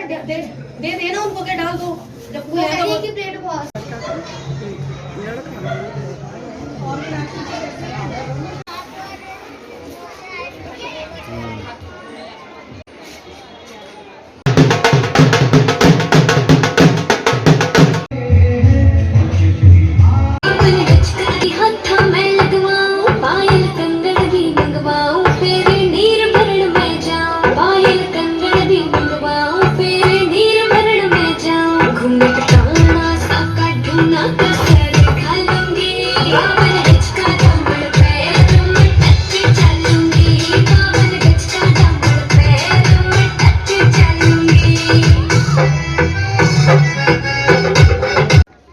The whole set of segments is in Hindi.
दे देना उनको, के डाल दो जब पूरा आएगा की प्लेट को।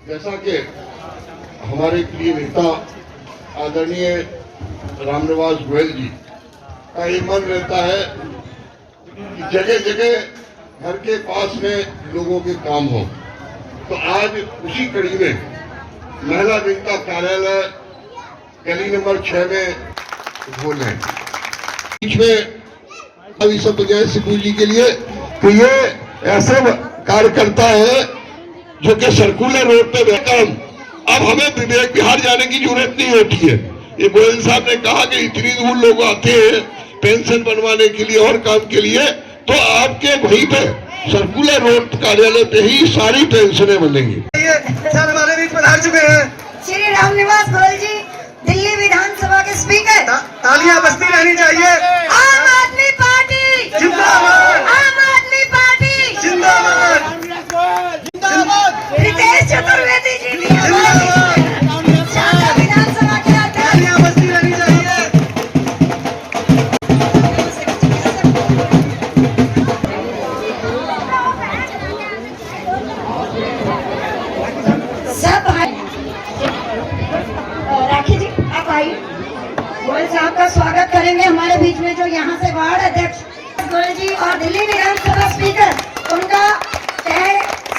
जैसा कि हमारे प्रिय नेता आदरणीय रामनिवास गोयल जी का ये मन रहता है कि जगह जगह घर के पास में लोगों के काम हो, तो आज उसी कड़ी में महिला विंग का कार्यालय गली नंबर 6 में खोले हैं। बीच में अभी सब गुजारिश सिद्धू जी के लिए तो ये ऐसे कार्यकर्ता है जो कि सर्कुलर रोड पे बैठकर अब हमें विवेक विहार जाने की जरूरत नहीं होती है। ये गोयल साहब ने कहा कि इतनी दूर लोग आते हैं पेंशन बनवाने के लिए और काम के लिए, तो आपके वहीं पे सर्कुलर रोड कार्यालय पे ही सारी पेंशनें बनेंगी। सर हमारे बीच पधार चुके हैं श्री रामनिवास गोयल जी, दिल्ली विधानसभा के स्पीकर। तालियां बजती रहनी चाहिए। आम आदमी पार्टी जिंदाबाद, आम आदमी पार्टी जिंदाबाद, रितेश चतुर्वेदी जी भी विधानसभा के अध्यक्ष। तालियां बजती रहनी चाहिए। सब राखी जी आप आइए, गोयल साहब का स्वागत करेंगे हमारे बीच में, जो यहाँ से वार्ड अध्यक्ष गोयल जी और दिल्ली विधानसभा स्पीकर उनका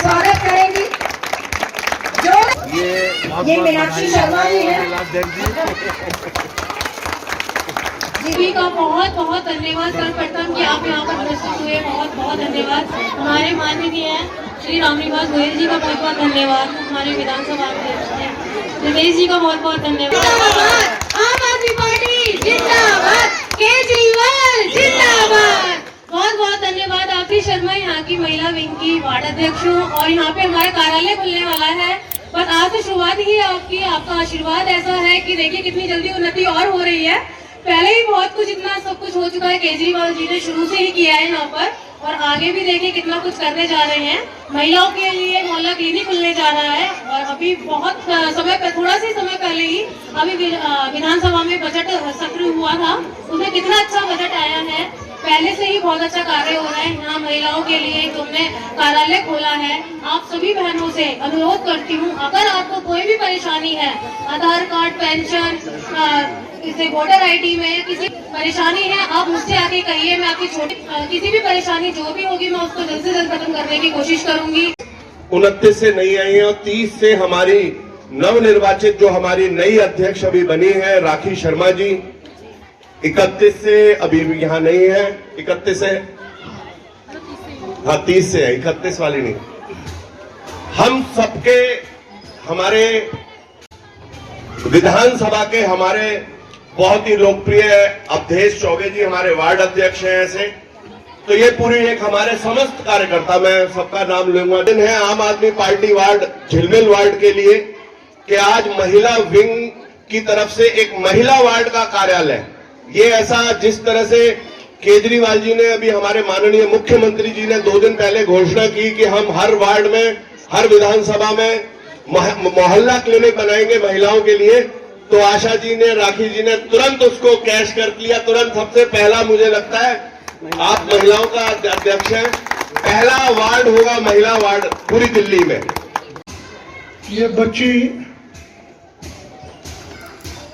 स्वागत करेंगी। जो ये मीनाक्षी शर्मा जी है, जी का बहुत बहुत धन्यवाद सर्वप्रथम कि आप यहाँ पर उपस्थित हुए, बहुत बहुत धन्यवाद। हमारे माननीय श्री रामनिवास गोयल जी का बहुत बहुत धन्यवाद। हमारे विधानसभा अध्यक्ष रितेश जी का बहुत बहुत धन्यवाद। आम आदमी पार्टी जिंदाबाद, केजरीवाल जिंदाबाद। बहुत बहुत धन्यवाद आरती शर्मा, यहाँ की महिला विंग की वार्ड अध्यक्ष हूँ और यहाँ पे हमारा कार्यालय खुलने वाला है। बस आज से शुरुआत ही है आपकी, आपका आशीर्वाद ऐसा है कि देखिए कितनी जल्दी उन्नति और हो रही है। पहले ही बहुत कुछ इतना सब कुछ हो चुका है, केजरीवाल जी ने शुरू से ही किया है यहाँ पर, और आगे भी देखिए कितना कुछ करने जा रहे हैं। महिलाओं के लिए मोहल्ला क्लिनिक खुलने जा रहा है और अभी बहुत समय थोड़ा सा समय पहले ही अभी विधानसभा में बजट सत्र हुआ था, उसमें कितना अच्छा बजट आया है। पहले से ही बहुत अच्छा कार्य हो रहा है। यहाँ महिलाओं के लिए तुमने कार्यालय खोला है। आप सभी बहनों से अनुरोध करती हूँ, अगर आपको कोई भी परेशानी है, आधार कार्ड, पेंशन, किसी वोटर ID में किसी परेशानी है, आप मुझसे आके कहिए, मैं आपकी छोटी किसी भी परेशानी जो भी होगी मैं उसको जल्द से जल्द खत्म करने की कोशिश करूंगी। 29 से नहीं आई है और 30 से हमारी नवनिर्वाचित जो हमारी नई अध्यक्ष अभी बनी है राखी शर्मा जी, 31 से अभी यहाँ नहीं है, 31 से हाँ 30 से है, 31 वाली नहीं। हम सबके हमारे विधानसभा के हमारे बहुत ही लोकप्रिय अवधेश चौबे जी हमारे वार्ड अध्यक्ष हैं ऐसे, तो ये पूरी एक हमारे समस्त कार्यकर्ता, मैं सबका नाम लूंगा, दिन है आम आदमी पार्टी वार्ड झिलमिल वार्ड के लिए कि आज महिला विंग की तरफ से एक महिला वार्ड का कार्यालय, ये ऐसा जिस तरह से केजरीवाल जी ने अभी हमारे माननीय मुख्यमंत्री जी ने 2 दिन पहले घोषणा की कि हम हर वार्ड में हर विधानसभा में मोहल्ला क्लिनिक बनाएंगे महिलाओं के लिए, तो आशा जी ने राखी जी ने तुरंत उसको कैश कर लिया। तुरंत सबसे पहला मुझे लगता है आप महिलाओं का अध्यक्ष हैं, पहला वार्ड होगा महिला वार्ड पूरी दिल्ली में। ये बच्ची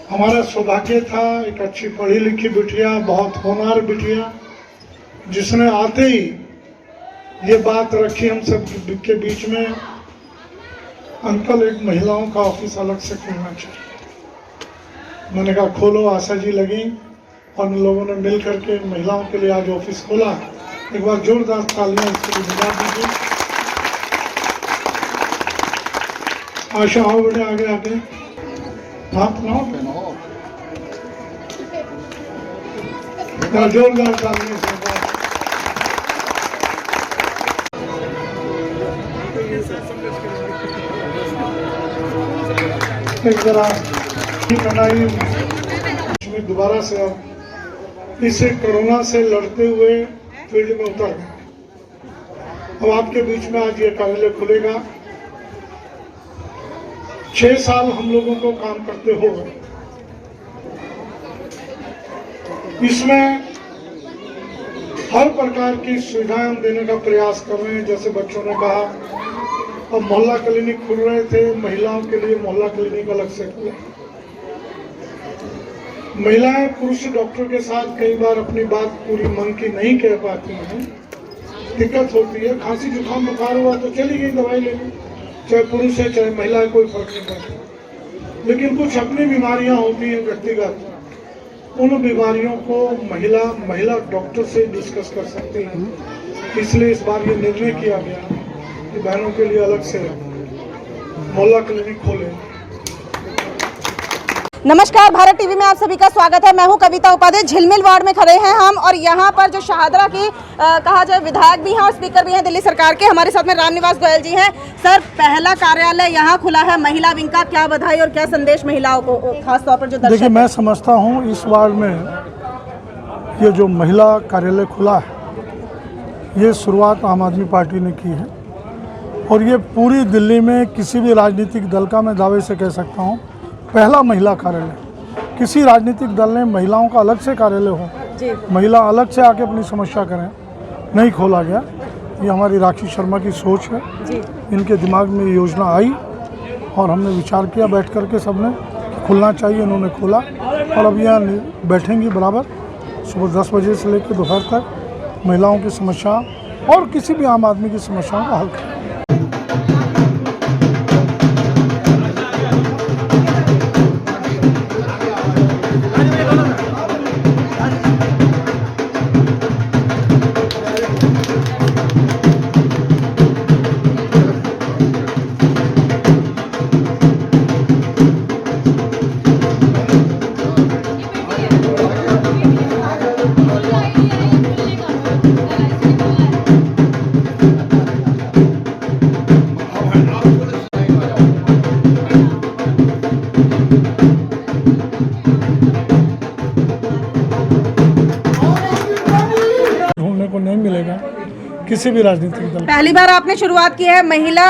हमारा सौभाग्य था, एक अच्छी पढ़ी लिखी बिटिया, बहुत होनहार बिटिया, जिसने आते ही ये बात रखी हम सब के बीच में, अंकल एक महिलाओं का ऑफिस अलग से खोलना चाहिए। मैंने कहा खोलो, आशा जी लगी और उन लोगों ने मिल करके महिलाओं के लिए आज ऑफिस खोला एक बार जोरदार तालियां इसके लिए बजा दीजिए। आशा आओ बेटे आगे आगे हाथ ना जोरदार तालियां से एक जरा दोबारा से अब इसे कोरोना से लड़ते हुए फील्ड में उतर गए। अब आपके बीच में आज ये कार्यालय खुलेगा। 6 साल हम लोगों को काम करते हो गए। इसमें हर प्रकार की सुविधाएं हम देने का प्रयास कर रहे हैं। जैसे बच्चों ने कहा, अब मोहल्ला क्लिनिक खुल रहे थे, महिलाओं के लिए मोहल्ला क्लिनिक अलग से खुले। महिलाएं पुरुष डॉक्टर के साथ कई बार अपनी बात पूरी मन की नहीं कह पाती हैं, दिक्कत होती है। खांसी जुकाम बुखार हुआ तो चली गई दवाई लेने, चाहे पुरुष है चाहे महिला है, कोई फर्क नहीं पड़ता। लेकिन कुछ अपनी बीमारियां होती हैं व्यक्तिगत, उन बीमारियों को महिला डॉक्टर से डिस्कस कर सकती हैं। इसलिए इस बार ये निर्णय किया गया कि बहनों के लिए अलग से मोहल्ला क्लिनिक खोले। नमस्कार, भारत टीवी में आप सभी का स्वागत है। मैं हूं कविता उपाध्याय। झिलमिल वार्ड में खड़े हैं हम और यहां पर जो शाहदरा की कहा जाए विधायक भी हैं और स्पीकर भी हैं दिल्ली सरकार के, हमारे साथ में रामनिवास गोयल जी हैं। सर, पहला कार्यालय यहां खुला है महिला विंग का, क्या बधाई और क्या संदेश महिलाओं को, खासतौर पर जो दर्शक। देखिए, मैं समझता हूँ इस वार्ड में ये जो महिला कार्यालय खुला है, ये शुरुआत आम आदमी पार्टी ने की है और ये पूरी दिल्ली में किसी भी राजनीतिक दल का मैं दावे से कह सकता हूँ पहला महिला कार्यालय। किसी राजनीतिक दल ने महिलाओं का अलग से कार्यालय हो, महिला अलग से आके अपनी समस्या करें, नहीं खोला गया। ये हमारी राखी शर्मा की सोच है, इनके दिमाग में ये योजना आई और हमने विचार किया बैठ करके सबने खुलना चाहिए, इन्होंने खोला और अब यहाँ बैठेंगी बराबर सुबह 10 बजे से लेकर दोपहर तक महिलाओं की समस्या और किसी भी आम आदमी की समस्याओं का हल करें। नहीं मिलेगा किसी भी राजनीतिक दल। पहली बार आपने शुरुआत की है, महिला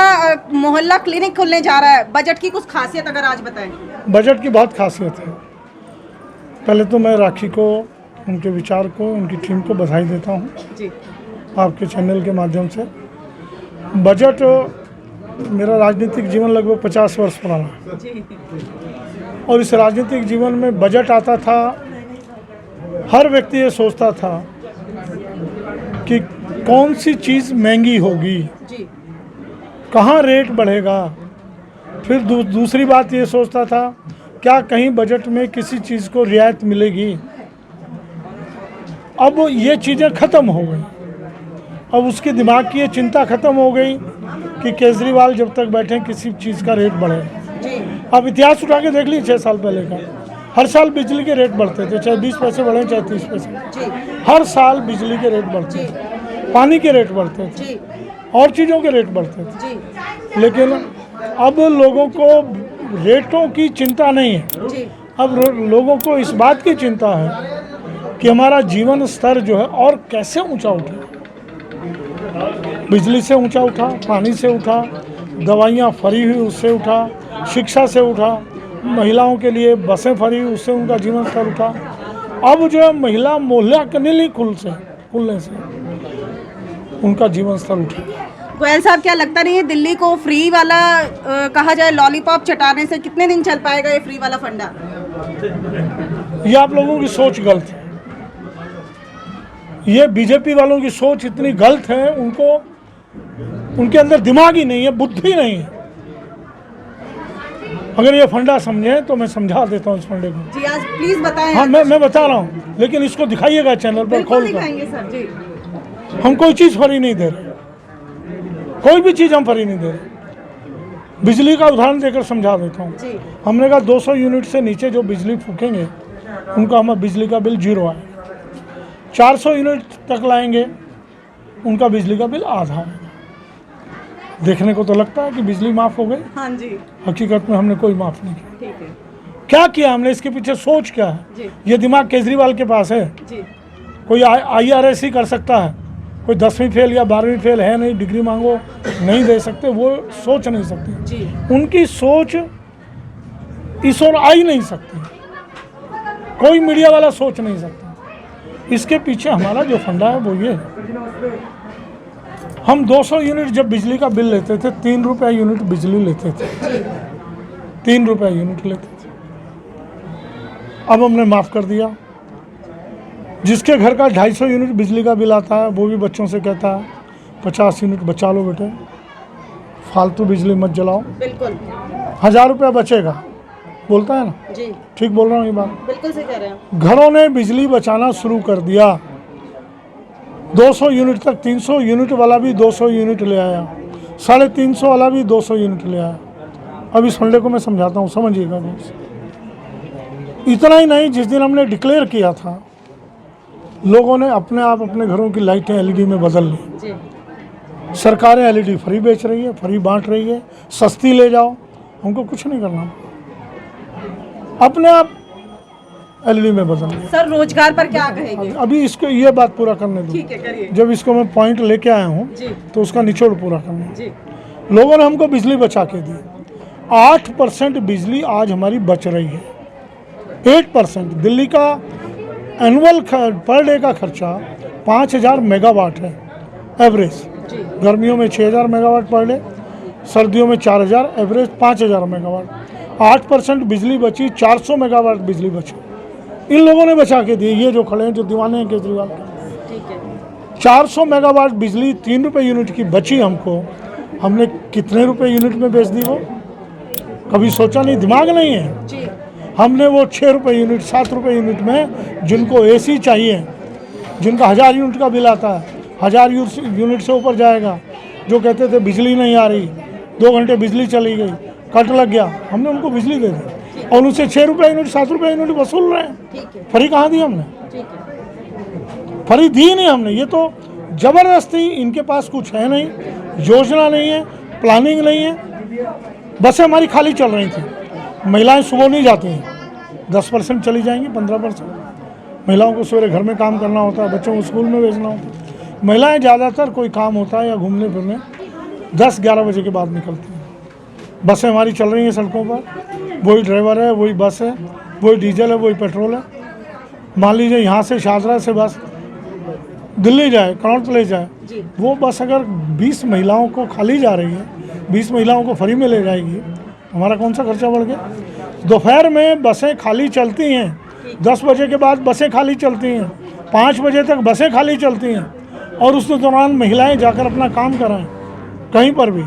मोहल्ला क्लिनिक खुलने जा रहा है। बजट की कुछ खासियत अगर आज बताएं। बजट की बहुत खासियत है। पहले तो मैं राखी को, उनके विचार को, उनकी टीम को बधाई देता हूँ जी, आपके चैनल के माध्यम से। बजट, मेरा राजनीतिक जीवन लगभग 50 वर्ष पुराना जी, और इस राजनीतिक जीवन में बजट आता था, हर व्यक्ति ये सोचता था कि कौन सी चीज़ महंगी होगी, कहाँ रेट बढ़ेगा। फिर दूसरी बात ये सोचता था क्या कहीं बजट में किसी चीज़ को रियायत मिलेगी। अब ये चीज़ें ख़त्म हो गई। अब उसके दिमाग की ये चिंता ख़त्म हो गई कि केजरीवाल जब तक बैठे किसी चीज़ का रेट बढ़े। अब इतिहास उठा के देख लीजिए 6 साल पहले का, हर साल बिजली के रेट बढ़ते थे, चाहे 20 पैसे बढ़े चाहे 30 पैसे, हर साल बिजली के रेट बढ़ते थे, पानी के रेट बढ़ते थे, और चीज़ों के रेट बढ़ते थे। लेकिन अब लोगों को रेटों की चिंता नहीं है। अब लोगों को इस बात की चिंता है कि हमारा जीवन स्तर जो है और कैसे ऊंचा उठे। बिजली से ऊंचा उठा, पानी से उठा, दवाइयाँ फ्री हुई उससे उठा, शिक्षा से उठा, महिलाओं के लिए बसें फ्री उससे उनका जीवन स्तर उठा। अब जो है महिला मोहल्ला क्लिनिक खुलने से उनका जीवन स्तर उठा। गोयल साहब, क्या लगता नहीं है दिल्ली को फ्री वाला कहा जाए लॉलीपॉप चटाने से कितने दिन चल पाएगा ये फ्री वाला फंडा? ये आप लोगों की सोच गलत है। ये बीजेपी वालों की सोच इतनी गलत है, उनके अंदर दिमाग ही नहीं है, बुद्धि नहीं है। अगर ये फंडा समझे तो मैं समझा देता हूँ इस फंडे को। जी, आज प्लीज बताएं। हाँ, मैं बता रहा हूँ, लेकिन इसको दिखाइएगा चैनल पर खोल कर। दिखाएंगे सर जी। हम कोई चीज़ फ्री नहीं दे रहे, कोई भी चीज़ हम फ्री नहीं दे रहे। बिजली का उदाहरण देकर समझा देता हूँ। हमने कहा 200 यूनिट से नीचे जो बिजली फूकेंगे उनका हमारा बिजली का बिल 0 आएगा। 400 यूनिट तक लाएंगे उनका बिजली का बिल आधा आएगा। देखने को तो लगता है कि बिजली माफ़ हो गई, हाँ जी, हकीकत में हमने कोई माफ़ नहीं किया। ठीक है क्या किया हमने, इसके पीछे सोच क्या है? जी। ये दिमाग केजरीवाल के पास है। जी, कोई IRS ही कर सकता है, कोई 10वीं फेल या 12वीं फेल है नहीं, डिग्री मांगो नहीं दे सकते, वो सोच नहीं सकते। जी, उनकी सोच इस ओर आ ही नहीं सकती, कोई मीडिया वाला सोच नहीं सकता। इसके पीछे हमारा जो फंडा है वो ये है, हम 200 यूनिट जब बिजली का बिल लेते थे 3 रुपये यूनिट बिजली लेते थे, 3 रुपये यूनिट लेते थे। अब हमने माफ़ कर दिया। जिसके घर का 250 यूनिट बिजली का बिल आता है वो भी बच्चों से कहता है 50 यूनिट बचा लो बेटे, फालतू बिजली मत जलाओ, बिल्कुल 1000 रुपया बचेगा, बोलता है ना। जी, ठीक बोल रहा हूँ ये बात। बिल्कुल सही कह रहे हैं। घरों ने बिजली बचाना शुरू कर दिया। 200 यूनिट तक, 300 यूनिट वाला भी 200 यूनिट ले आया, 350 वाला भी 200 यूनिट ले आया। अब इस फंडे को मैं समझाता हूँ, समझिएगा दोस्त। इतना ही नहीं, जिस दिन हमने डिक्लेयर किया था लोगों ने अपने आप अपने घरों की लाइटें LED में बदल ली। जी, सरकारें LED फ्री बेच रही है, फ्री बांट रही है, सस्ती ले जाओ, हमको कुछ नहीं करना, अपने आप LED में बदल लिया। सर रोजगार पर क्या कहेंगे? अभी इसको ये बात पूरा करने दो। ठीक है, करिए। जब इसको मैं पॉइंट लेके आया हूँ जी, तो उसका निचोड़ पूरा करना है। जी, लोगों ने हमको बिजली बचा के दी। 8% बिजली आज हमारी बच रही है। 8%। दिल्ली का एनुअल पर डे का खर्चा 5000 मेगावाट है एवरेज। जी, गर्मियों में 6000 मेगावाट पर डे, सर्दियों में 4000, एवरेज 5000 मेगावाट। 8% बिजली बची, 400 मेगावाट बिजली बची। इन लोगों ने बचा के दी, ये जो खड़े हैं जो दीवाने हैं केजरीवाल के। ठीक है। 400 मेगावाट बिजली 3 रुपये यूनिट की बची हमको, हमने कितने रुपए यूनिट में बेच दी वो कभी सोचा नहीं, दिमाग नहीं है। जी, हमने वो 6 रुपये यूनिट, 7 रुपये यूनिट में जिनको AC चाहिए, जिनका 1000 यूनिट का बिल आता है, 1000 यूनिट से ऊपर जाएगा, जो कहते थे बिजली नहीं आ रही, 2 घंटे बिजली चली गई, कट लग गया, हमने उनको बिजली दे दी और उनसे 6 रुपये यूनिट, 7 रुपये यूनिट वसूल रहे हैं। ठीक है, फ्री कहाँ दी हमने? ठीक है। फ्री दी नहीं हमने, ये तो जबरदस्ती। इनके पास कुछ है नहीं, योजना नहीं है, प्लानिंग नहीं है। बसें हमारी खाली चल रही थी, महिलाएं सुबह नहीं जाती हैं, 10% चली जाएंगी, 15%। महिलाओं को सवेरे घर में काम करना होता है, बच्चों को स्कूल में भेजना होता है। महिलाएं ज़्यादातर कोई काम होता है या घूमने फिरने 10-11 बजे के बाद निकलती हैं। बसें हमारी चल रही हैं सड़कों पर, वही ड्राइवर है, वही बस है, वही डीजल है, वही पेट्रोल है। मान लीजिए यहाँ से शाहदरा से बस दिल्ली जाए, कनॉट प्लेस जाए, वो बस अगर 20 महिलाओं को खाली जा रही है, 20 महिलाओं को फ्री में ले जाएगी, हमारा कौन सा खर्चा बढ़ गया? दोपहर में बसें खाली चलती हैं, 10 बजे के बाद बसें खाली चलती हैं, 5 बजे तक बसें खाली चलती हैं, और उस दौरान महिलाएं जाकर अपना काम कराएं कहीं पर भी,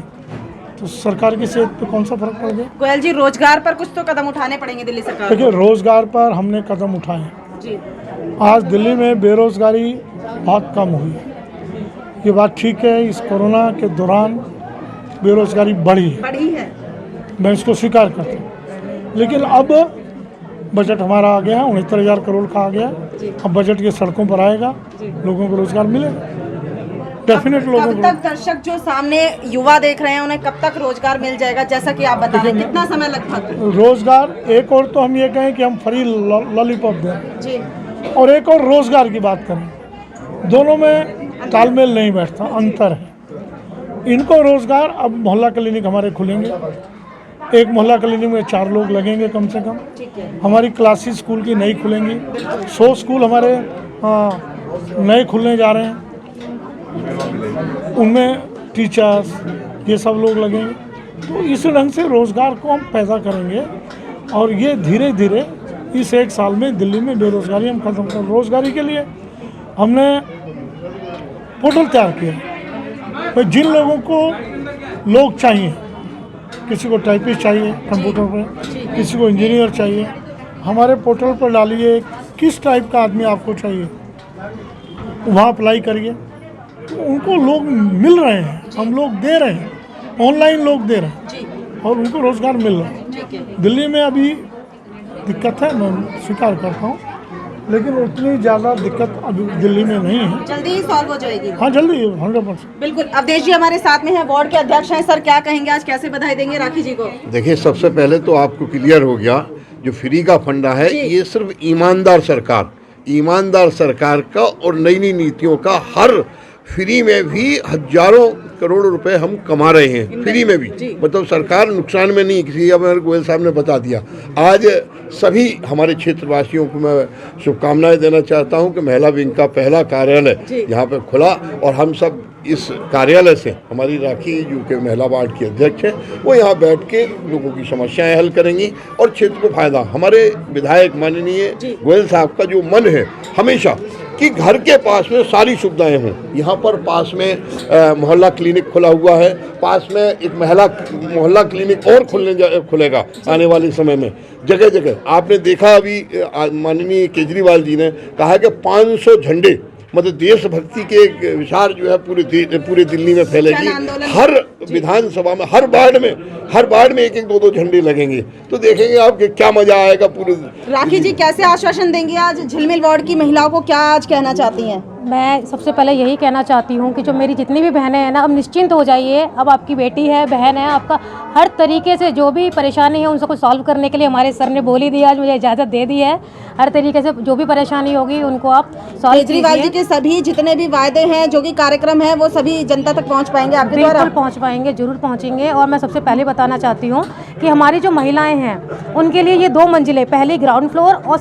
तो सरकार की सेहत पे कौन सा फर्क पड़ गया? गोयल जी, रोजगार पर कुछ तो कदम उठाने पड़ेंगे दिल्ली सरकार को। देखिए, रोजगार पर हमने कदम उठाए। जी, आज दिल्ली में बेरोजगारी बहुत कम हुई है, ये बात ठीक है। इस कोरोना के दौरान बेरोजगारी बढ़ी है, बड़ी है। मैं इसको स्वीकार करता हूँ, लेकिन अब बजट हमारा आ गया है, 69,000 करोड़ का आ गया। अब बजट के सड़कों पर आएगा, लोगों को रोजगार मिलेगा, डेफिनेट लोगों कब को। तक दर्शक जो सामने युवा देख रहे हैं उन्हें कब तक रोजगार मिल जाएगा, जैसा कि आप बता रहे हैं, कितना समय लगभग? रोजगार, एक और तो हम ये कहें कि हम फ्री लॉलीपॉप दें, जी, और एक और रोजगार की बात करें, दोनों में तालमेल नहीं बैठता, अंतर है। इनको रोजगार, अब मोहल्ला क्लिनिक हमारे खुलेंगे, एक मोहल्ला क्लिनिक में 4 लोग लगेंगे कम से कम। ठीक है। हमारी क्लासेस स्कूल की नई खुलेंगी, 100 स्कूल हमारे नए खुलने जा रहे हैं, उनमें टीचर्स ये सब लोग लगेंगे। तो इस ढंग से रोज़गार को हम पैदा करेंगे, और ये धीरे धीरे इस 1 साल में दिल्ली में बेरोज़गारी हम खत्म कर। रोज़गारी के लिए हमने पोर्टल तैयार किया, भाई जिन लोगों को लोग चाहिए, किसी को टाइपिस्ट चाहिए कंप्यूटर पे, किसी को इंजीनियर चाहिए, हमारे पोर्टल पर डालिए किस टाइप का आदमी आपको चाहिए, वहाँ अप्लाई करिए, तो उनको लोग मिल रहे हैं, हम लोग दे रहे हैं, ऑनलाइन लोग दे रहे हैं और उनको रोजगार मिल रहा है। दिल्ली में अभी दिक्कत है, मैं स्वीकार करता हूँ, लेकिन उतनी ज़्यादा दिक्कत अभी दिल्ली में नहीं है। जल्दी ही सॉल्व हो जाएगी। हाँ जल्दी 100%। बिल्कुल। अवधेश जी हमारे साथ में हैं, वार्ड के अध्यक्ष हैं। सर क्या कहेंगे, आज कैसे बधाई देंगे राखी जी को? देखिए, सबसे पहले तो आपको क्लियर हो गया, जो फ्री का फंडा है ये सिर्फ ईमानदार सरकार का और नई नई नीतियों का, हर फ्री में भी हजारों करोड़ रुपए हम कमा रहे हैं, फ्री में भी, मतलब सरकार नुकसान में नहीं। किसी हमारे गोयल साहब ने बता दिया। आज सभी हमारे क्षेत्रवासियों को मैं शुभकामनाएं देना चाहता हूं कि महिला विंग का पहला कार्यालय यहाँ पे खुला और हम सब इस कार्यालय से, हमारी राखी जो कि महिला वार्ड की अध्यक्ष है, वो यहाँ बैठ के लोगों की समस्याएं हल करेंगी और क्षेत्र को फायदा। हमारे विधायक माननीय गोयल साहब का जो मन है हमेशा कि घर के पास में सारी सुविधाएं हों। यहाँ पर पास में मोहल्ला क्लिनिक खुला हुआ है, पास में एक मोहल्ला क्लिनिक और खुलेगा आने वाले समय में जगह जगह। आपने देखा अभी माननीय केजरीवाल जी ने कहा कि 500 झंडे, मतलब देशभक्ति के एक विचार जो है पूरे दिल्ली में फैलेगी। हर विधानसभा में, हर वार्ड में एक एक दो झंडे लगेंगे, तो देखेंगे आप कि क्या मजा आएगा पूरे। राखी जी कैसे आश्वासन देंगे आज झिलमिल वार्ड की महिलाओं को, क्या आज कहना चाहती हैं? मैं सबसे पहले यही कहना चाहती हूँ कि जो मेरी जितनी भी बहनें हैं ना, अब निश्चिंत हो जाइए। अब आपकी बेटी है, बहन है, आपका हर तरीके से जो भी परेशानी है उन सबको सॉल्व करने के लिए हमारे सर ने बोली दी, आज मुझे इजाज़त दे दी है। हर तरीके से जो भी परेशानी होगी उनको आप सॉल्व कीजिए। केजरीवाल जी के सभी जितने भी वायदे हैं, जो भी कार्यक्रम है, वो सभी जनता तक पहुँच पाएंगे आपके द्वारा? बिल्कुल पहुँच पाएंगे, जरूर पहुँचेंगे। और मैं सबसे पहले बताना चाहती हूँ कि हमारी जो महिलाएँ हैं उनके लिए ये 2 मंजिलें, पहली ग्राउंड फ्लोर और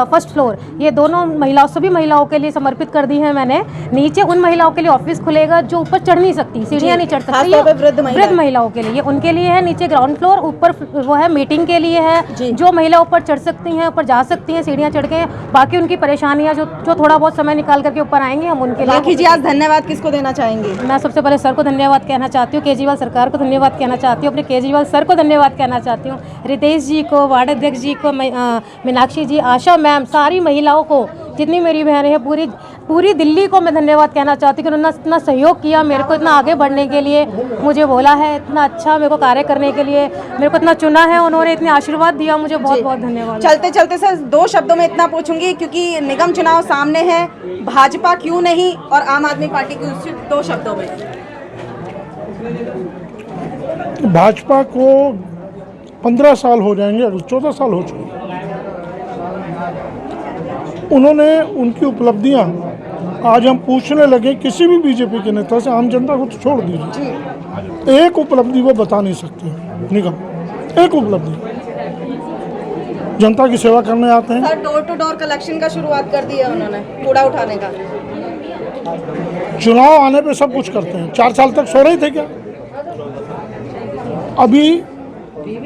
फर्स्ट फ्लोर, ये दोनों सभी महिलाओं के लिए समर्पित कर दी है मैंने। नीचे उन महिलाओं के लिए ऑफिस खुलेगा जो ऊपर चढ़ नहीं सकती, सीढ़ियाँ नहीं चढ़ सकती, वृद्ध महिलाओं के लिए उनके लिए है। नीचे ग्राउंड फ्लोर, ऊपर वो है मीटिंग के लिए है। जो महिला ऊपर चढ़ सकती हैं, ऊपर जा सकती हैं सीढ़ियाँ चढ़ के। बाकी उनकी परेशानियाँ जो थोड़ा बहुत समय निकाल करके ऊपर आएंगे, हम उनके लिए। राखी जी आज धन्यवाद किसको देना चाहेंगे? मैं सबसे पहले सर को धन्यवाद कहना चाहती हूँ, केजरीवाल सरकार को धन्यवाद कहना चाहती हूँ, अपने केजरीवाल सर को धन्यवाद कहना चाहती हूँ, रितेश जी को, वार्ड अध्यक्ष जी को, मीनाक्षी जी, आशा मैम, सारी महिलाओं को, जितनी मेरी बहनें हैं, पूरी दिल्ली को मैं धन्यवाद कहना चाहती हूँ कि उन्होंने इतना सहयोग किया मेरे को, इतना आगे बढ़ने के लिए मुझे बोला है, इतना अच्छा मेरे को कार्य करने के लिए मेरे को इतना चुना है उन्होंने, इतने आशीर्वाद दिया मुझे, बहुत बहुत धन्यवाद। चलते चलते सर 2 शब्दों में इतना पूछूंगी, क्योंकि निगम चुनाव सामने है, भाजपा क्यों नहीं और आम आदमी पार्टी क्यों? 2 शब्दों में। भाजपा को 15 साल हो जाएंगे, अभी 14 साल हो चुके। उन्होंने उनकी उपलब्धियां आज हम पूछने लगे किसी भी बीजेपी के नेता से, आम जनता को तो छोड़ दीजिए, एक उपलब्धि वो बता नहीं सकते निगम, एक उपलब्धि। जनता की सेवा करने आते हैं। Sir door to door collection का शुरुआत कर दी है उन्होंने, कूड़ा उठाने का। चुनाव आने पे सब कुछ करते हैं। 4 साल तक सो रहे थे क्या? अभी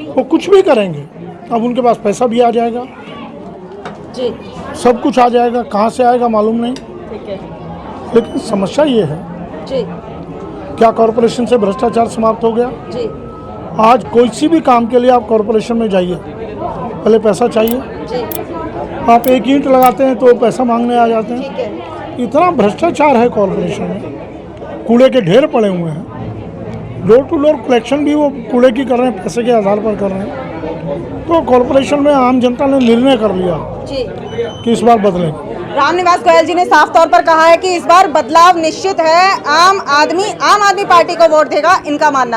वो कुछ भी करेंगे। अब उनके पास पैसा भी आ जाएगा जी, सब कुछ आ जाएगा। कहाँ से आएगा मालूम नहीं, ठीक है लेकिन समस्या ये है जी। क्या कॉरपोरेशन से भ्रष्टाचार समाप्त हो गया? जी आज कोई सी भी काम के लिए आप कॉरपोरेशन में जाइए, पहले पैसा चाहिए। जी, आप एक ईंट लगाते हैं तो पैसा मांगने आ जाते हैं। ठीक है। इतना भ्रष्टाचार है कॉरपोरेशन में, कूड़े के ढेर पड़े हुए हैं। डोर टू डोर कलेक्शन भी वो कूड़े की कर रहे हैं, पैसे के आधार पर कर रहे हैं। तो कॉरपोरेशन में आम जनता ने निर्णय कर लिया जी कि इस बार बदलेंगे। रामनिवास गोयल जी ने साफ तौर पर कहा है कि इस बार बदलाव निश्चित है, आम आदमी पार्टी को वोट देगा, इनका मानना है।